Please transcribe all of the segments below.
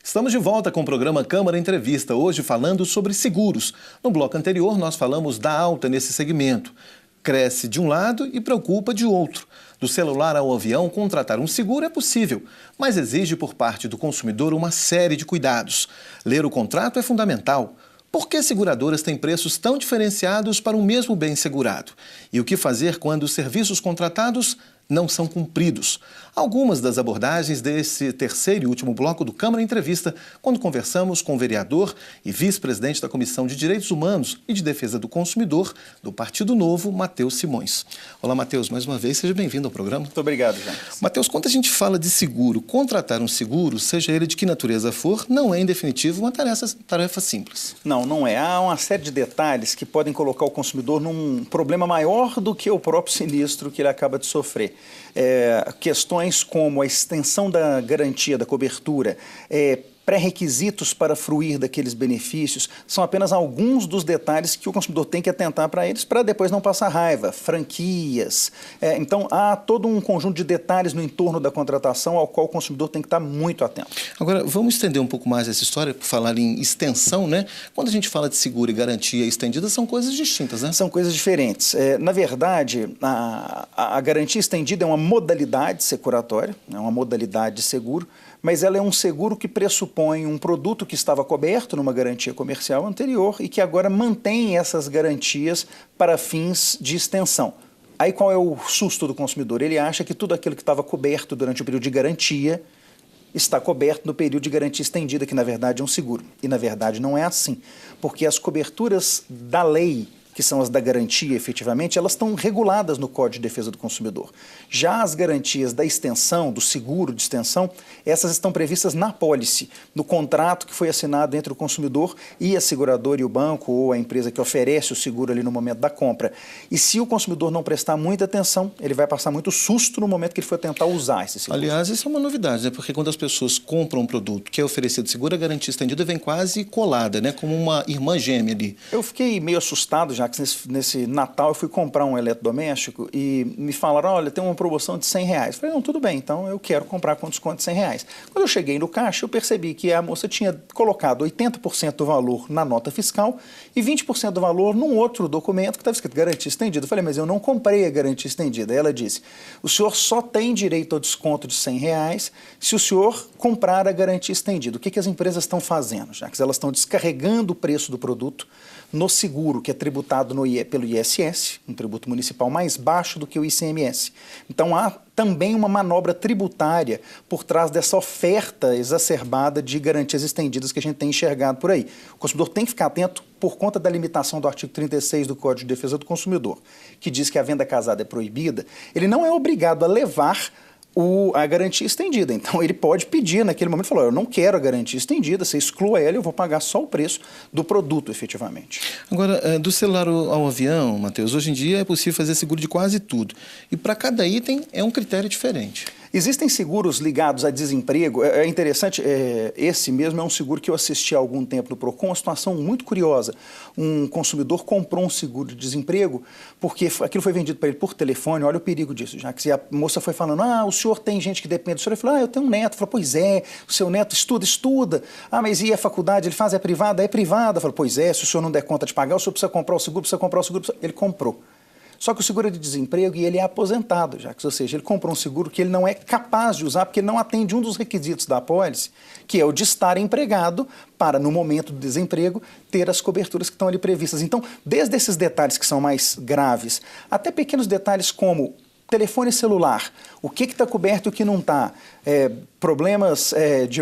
Estamos de volta com o programa Câmara Entrevista, hoje falando sobre seguros. No bloco anterior, nós falamos da alta nesse segmento. Cresce de um lado e preocupa de outro. Do celular ao avião, contratar um seguro é possível, mas exige por parte do consumidor uma série de cuidados. Ler o contrato é fundamental. Por que seguradoras têm preços tão diferenciados para o mesmo bem segurado? E o que fazer quando os serviços contratados não são cumpridos? Algumas das abordagens desse terceiro e último bloco do Câmara Entrevista, quando conversamos com o vereador e vice-presidente da Comissão de Direitos Humanos e de Defesa do Consumidor do Partido Novo, Matheus Simões. Olá, Matheus, mais uma vez, seja bem-vindo ao programa. Muito obrigado, João. Matheus, quando a gente fala de seguro, contratar um seguro, seja ele de que natureza for, não é, em definitivo, uma tarefa simples. Não é. Há uma série de detalhes que podem colocar o consumidor num problema maior do que o próprio sinistro que ele acaba de sofrer. Questões como a extensão da garantia, da cobertura, pré-requisitos para fruir daqueles benefícios, são apenas alguns dos detalhes que o consumidor tem que atentar para eles, para depois não passar raiva, franquias. Então, há todo um conjunto de detalhes no entorno da contratação ao qual o consumidor tem que estar muito atento. Agora, vamos estender um pouco mais essa história, por falar em extensão, né? Quando a gente fala de seguro e garantia estendida, são coisas distintas, né? São coisas diferentes. Na verdade, a garantia estendida é uma modalidade securatória, é uma modalidade de seguro, mas ela é um seguro que pressupõe um produto que estava coberto numa garantia comercial anterior e que agora mantém essas garantias para fins de extensão. Aí qual é o susto do consumidor? Ele acha que tudo aquilo que estava coberto durante o período de garantia está coberto no período de garantia estendida, que na verdade é um seguro. E na verdade não é assim, porque as coberturas da lei, que são as da garantia efetivamente, elas estão reguladas no Código de Defesa do Consumidor. Já as garantias da extensão, do seguro de extensão, essas estão previstas na apólice, no contrato que foi assinado entre o consumidor e a seguradora e o banco ou a empresa que oferece o seguro ali no momento da compra. E se o consumidor não prestar muita atenção, ele vai passar muito susto no momento que ele for tentar usar esse seguro. Aliás, isso é uma novidade, né? Porque quando as pessoas compram um produto que é oferecido seguro, a garantia estendida vem quase colada, né? Como uma irmã gêmea ali. Eu fiquei meio assustado já que nesse Natal eu fui comprar um eletrodoméstico e me falaram, olha, tem uma promoção de R$100. Eu falei, não, tudo bem, então eu quero comprar com desconto de R$100. Quando eu cheguei no caixa, eu percebi que a moça tinha colocado 80% do valor na nota fiscal e 20% do valor num outro documento que estava escrito garantia estendida. Eu falei, mas eu não comprei a garantia estendida. Aí ela disse, o senhor só tem direito ao desconto de R$100 se o senhor comprar a garantia estendida. O que as empresas estão fazendo, já que elas estão descarregando o preço do produto no seguro, que é tributado pelo ISS, um tributo municipal mais baixo do que o ICMS. Então, há também uma manobra tributária por trás dessa oferta exacerbada de garantias estendidas que a gente tem enxergado por aí. O consumidor tem que ficar atento por conta da limitação do artigo 36 do Código de Defesa do Consumidor, que diz que a venda casada é proibida. Ele não é obrigado a levar a garantia estendida. Então, ele pode pedir naquele momento, falar, eu não quero a garantia estendida, você exclua ela, eu vou pagar só o preço do produto, efetivamente. Agora, do celular ao avião, Matheus, hoje em dia é possível fazer seguro de quase tudo. E para cada item é um critério diferente. Existem seguros ligados a desemprego. É interessante, esse mesmo é um seguro que eu assisti há algum tempo no PROCON, uma situação muito curiosa. Um consumidor comprou um seguro de desemprego porque aquilo foi vendido para ele por telefone. Olha o perigo disso, já que a moça foi falando, o senhor tem gente que depende do senhor. Ele falou, eu tenho um neto. Ele falou, pois é, o seu neto estuda. Mas e a faculdade? Ele faz, é privada? É privada. Ele falou, pois é, se o senhor não der conta de pagar, o senhor precisa comprar o seguro, Ele comprou. Só que o seguro é de desemprego e ele é aposentado, ou seja, ele comprou um seguro que ele não é capaz de usar porque ele não atende um dos requisitos da apólice, que é o de estar empregado para, no momento do desemprego, ter as coberturas que estão ali previstas. Então, desde esses detalhes que são mais graves, até pequenos detalhes como telefone celular, o que está coberto e o que não está, problemas de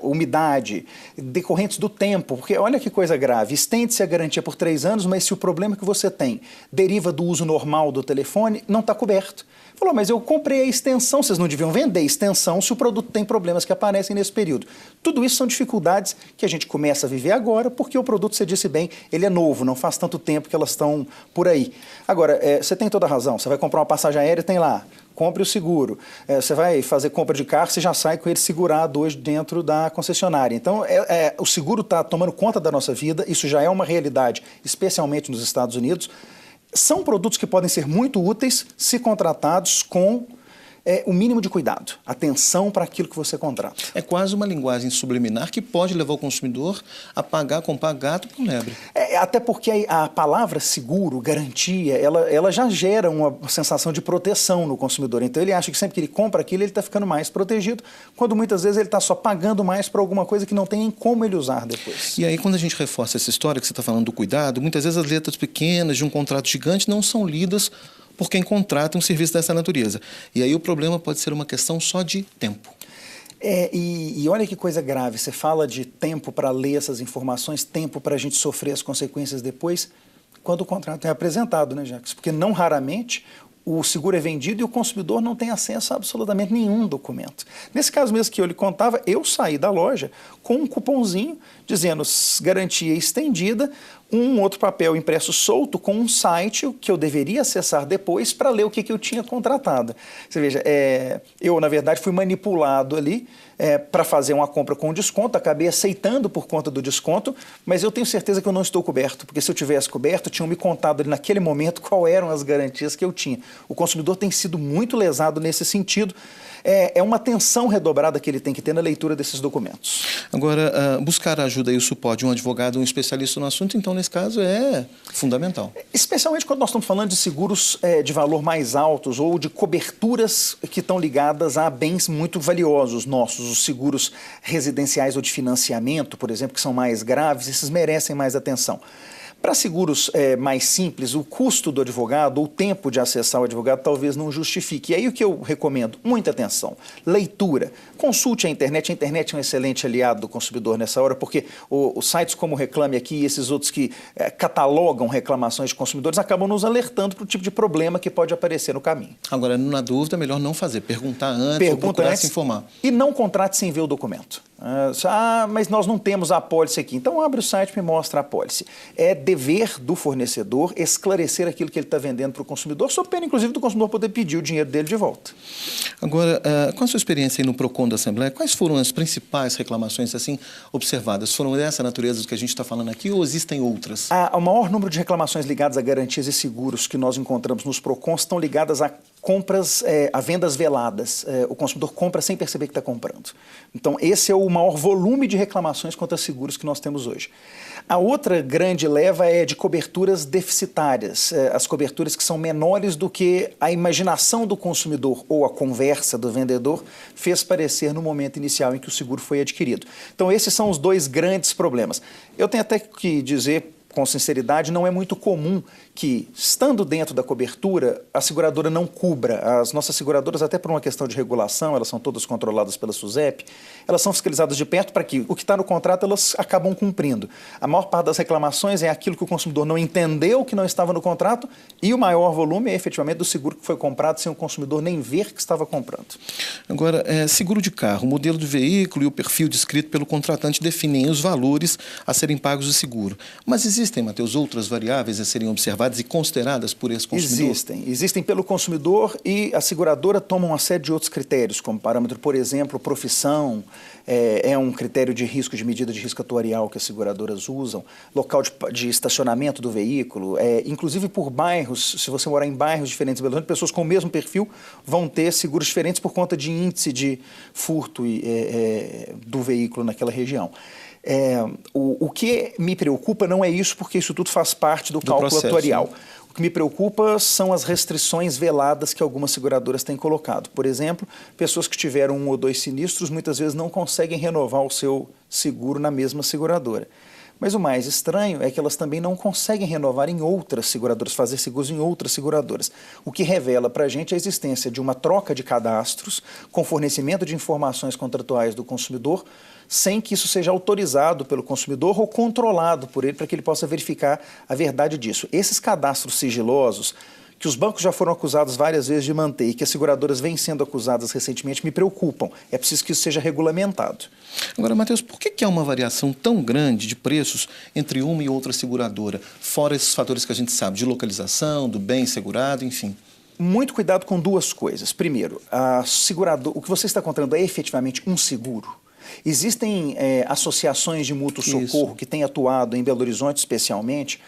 umidade, decorrentes do tempo, porque olha que coisa grave, estende-se a garantia por 3 anos, mas se o problema que você tem deriva do uso normal do telefone, não está coberto. Falou, mas eu comprei a extensão, vocês não deviam vender extensão se o produto tem problemas que aparecem nesse período. Tudo isso são dificuldades que a gente começa a viver agora, porque o produto, você disse bem, ele é novo, não faz tanto tempo que elas estão por aí. Agora, você tem toda a razão, você vai comprar uma passagem aérea, tem lá, compre o seguro. Você vai fazer compra de carro, você já sai com ele segurado hoje dentro da concessionária. Então, o seguro está tomando conta da nossa vida, isso já é uma realidade, especialmente nos Estados Unidos. São produtos que podem ser muito úteis se contratados com o mínimo de cuidado, atenção para aquilo que você contrata. É quase uma linguagem subliminar que pode levar o consumidor a pagar, comprar gato por lebre. Até porque a palavra seguro, garantia, ela já gera uma sensação de proteção no consumidor. Então ele acha que sempre que ele compra aquilo, ele está ficando mais protegido, quando muitas vezes ele está só pagando mais por alguma coisa que não tem nem como ele usar depois. E aí, quando a gente reforça essa história que você está falando do cuidado, muitas vezes as letras pequenas de um contrato gigante não são lidas por quem contrata um serviço dessa natureza. E aí o problema pode ser uma questão só de tempo. E olha que coisa grave, você fala de tempo para ler essas informações, tempo para a gente sofrer as consequências depois, quando o contrato é apresentado, né, Jacques? Porque não raramente o seguro é vendido e o consumidor não tem acesso a absolutamente nenhum documento. Nesse caso mesmo que eu lhe contava, eu saí da loja com um cupomzinho dizendo garantia estendida, um outro papel impresso solto com um site que eu deveria acessar depois para ler o que eu tinha contratado. Você veja, eu na verdade fui manipulado ali para fazer uma compra com desconto, acabei aceitando por conta do desconto, mas eu tenho certeza que eu não estou coberto, porque se eu tivesse coberto, tinham me contado ali naquele momento quais eram as garantias que eu tinha. O consumidor tem sido muito lesado nesse sentido. É uma atenção redobrada que ele tem que ter na leitura desses documentos. Agora, buscar a ajuda e o suporte de um advogado, um especialista no assunto, então, nesse caso, é fundamental. Especialmente quando nós estamos falando de seguros de valor mais altos ou de coberturas que estão ligadas a bens muito valiosos nossos. Os seguros residenciais ou de financiamento, por exemplo, que são mais graves, esses merecem mais atenção. Para seguros mais simples, o custo do advogado ou o tempo de acessar o advogado talvez não justifique. E aí o que eu recomendo? Muita atenção. Leitura. Consulte a internet. A internet é um excelente aliado do consumidor nessa hora, porque os sites como o Reclame Aqui e esses outros que catalogam reclamações de consumidores acabam nos alertando para o tipo de problema que pode aparecer no caminho. Agora, na dúvida, é melhor não fazer. Perguntar antes ou procurar se informar. E não contrate sem ver o documento. Mas nós não temos a apólice aqui. Então abre o site e me mostra a apólice. É dever do fornecedor esclarecer aquilo que ele está vendendo para o consumidor, sob pena, inclusive, do consumidor poder pedir o dinheiro dele de volta. Agora, com a sua experiência aí no PROCON da Assembleia, quais foram as principais reclamações assim observadas? Foram dessa natureza do que a gente está falando aqui ou existem outras? O maior número de reclamações ligadas a garantias e seguros que nós encontramos nos PROCONs estão ligadas a compras, a vendas veladas. O consumidor compra sem perceber que está comprando. Então, esse é o maior volume de reclamações contra seguros que nós temos hoje. A outra grande leva é de coberturas deficitárias, as coberturas que são menores do que a imaginação do consumidor ou a conversa do vendedor fez parecer no momento inicial em que o seguro foi adquirido. Então, esses são os dois grandes problemas. Eu tenho até que dizer, com sinceridade, não é muito comum que, estando dentro da cobertura, a seguradora não cubra. As nossas seguradoras, até por uma questão de regulação, elas são todas controladas pela SUSEP, elas são fiscalizadas de perto para que o que está no contrato elas acabam cumprindo. A maior parte das reclamações é aquilo que o consumidor não entendeu que não estava no contrato e o maior volume é efetivamente do seguro que foi comprado sem o consumidor nem ver que estava comprando. Agora, seguro de carro, o modelo de veículo e o perfil descrito pelo contratante definem os valores a serem pagos de seguro. Mas existem, Matheus, outras variáveis a serem observadas e consideradas por esse consumidor? Existem pelo consumidor e a seguradora toma uma série de outros critérios, como parâmetro, por exemplo, profissão, é um critério de risco, de medida de risco atuarial que as seguradoras usam, local de estacionamento do veículo, inclusive por bairros, se você morar em bairros diferentes de Belo Horizonte, pessoas com o mesmo perfil vão ter seguros diferentes por conta de índice de furto do veículo naquela região. O que me preocupa não é isso, porque isso tudo faz parte do cálculo processo, atuarial. Né? O que me preocupa são as restrições veladas que algumas seguradoras têm colocado. Por exemplo, pessoas que tiveram 1 ou 2 sinistros muitas vezes não conseguem renovar o seu seguro na mesma seguradora. Mas o mais estranho é que elas também não conseguem renovar em outras seguradoras, fazer seguros em outras seguradoras. O que revela para a gente a existência de uma troca de cadastros com fornecimento de informações contratuais do consumidor, sem que isso seja autorizado pelo consumidor ou controlado por ele para que ele possa verificar a verdade disso. Esses cadastros sigilosos, que os bancos já foram acusados várias vezes de manter e que as seguradoras vêm sendo acusadas recentemente, me preocupam. É preciso que isso seja regulamentado. Agora, Matheus, por que há uma variação tão grande de preços entre uma e outra seguradora, fora esses fatores que a gente sabe, de localização, do bem segurado, enfim? Muito cuidado com duas coisas. Primeiro, o que você está contratando é efetivamente um seguro? Existem associações de mútuo socorro que têm atuado em Belo Horizonte especialmente,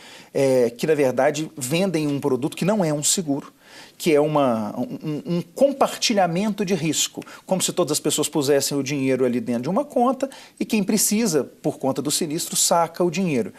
que na verdade vendem um produto que não é um seguro, que é um compartilhamento de risco, como se todas as pessoas pusessem o dinheiro ali dentro de uma conta e quem precisa, por conta do sinistro, saca o dinheiro.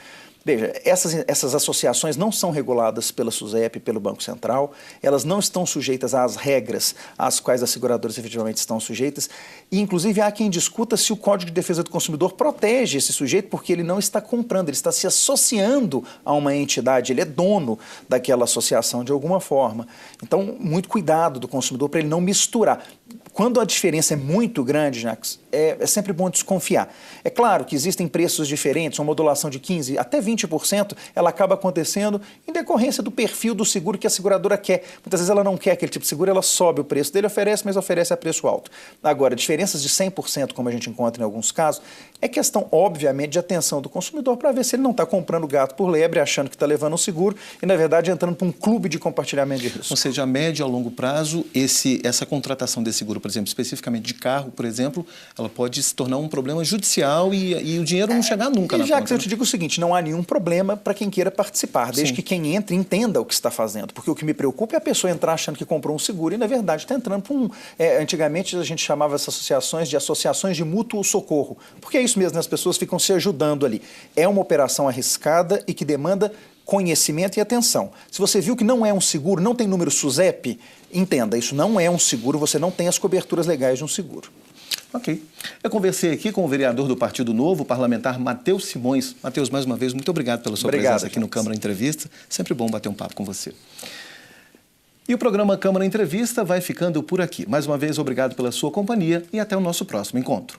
Veja, essas associações não são reguladas pela SUSEP, pelo Banco Central, elas não estão sujeitas às regras às quais as seguradoras efetivamente estão sujeitas, e inclusive há quem discuta se o Código de Defesa do Consumidor protege esse sujeito porque ele não está comprando, ele está se associando a uma entidade, ele é dono daquela associação de alguma forma. Então, muito cuidado do consumidor para ele não misturar. Quando a diferença é muito grande, Jacques, é sempre bom desconfiar. É claro que existem preços diferentes, uma modulação de 15% até 20%, ela acaba acontecendo em decorrência do perfil do seguro que a seguradora quer. Muitas vezes ela não quer aquele tipo de seguro, ela sobe o preço dele, oferece, mas oferece a preço alto. Agora, diferenças de 100%, como a gente encontra em alguns casos, é questão, obviamente, de atenção do consumidor para ver se ele não está comprando gato por lebre, achando que está levando um seguro e, na verdade, entrando para um clube de compartilhamento de risco. Ou seja, a médio e a longo prazo, essa contratação desse seguro, por exemplo, especificamente de carro, por exemplo, ela pode se tornar um problema judicial e o dinheiro não chegar nunca na conta. Já que eu te digo o seguinte, não há nenhum problema para quem queira participar, desde que quem entre entenda o que está fazendo, porque o que me preocupa é a pessoa entrar achando que comprou um seguro e, na verdade, está entrando para um... antigamente, a gente chamava essas associações de associações de mútuo socorro, porque é isso mesmo, né? As pessoas ficam se ajudando ali. É uma operação arriscada e que demanda conhecimento e atenção. Se você viu que não é um seguro, não tem número SUSEP, entenda, isso não é um seguro, você não tem as coberturas legais de um seguro. Ok. Eu conversei aqui com o vereador do Partido Novo, o parlamentar Matheus Simões. Matheus, mais uma vez, muito obrigado pela sua presença aqui no Câmara Entrevista. Sempre bom bater um papo com você. E o programa Câmara Entrevista vai ficando por aqui. Mais uma vez, obrigado pela sua companhia e até o nosso próximo encontro.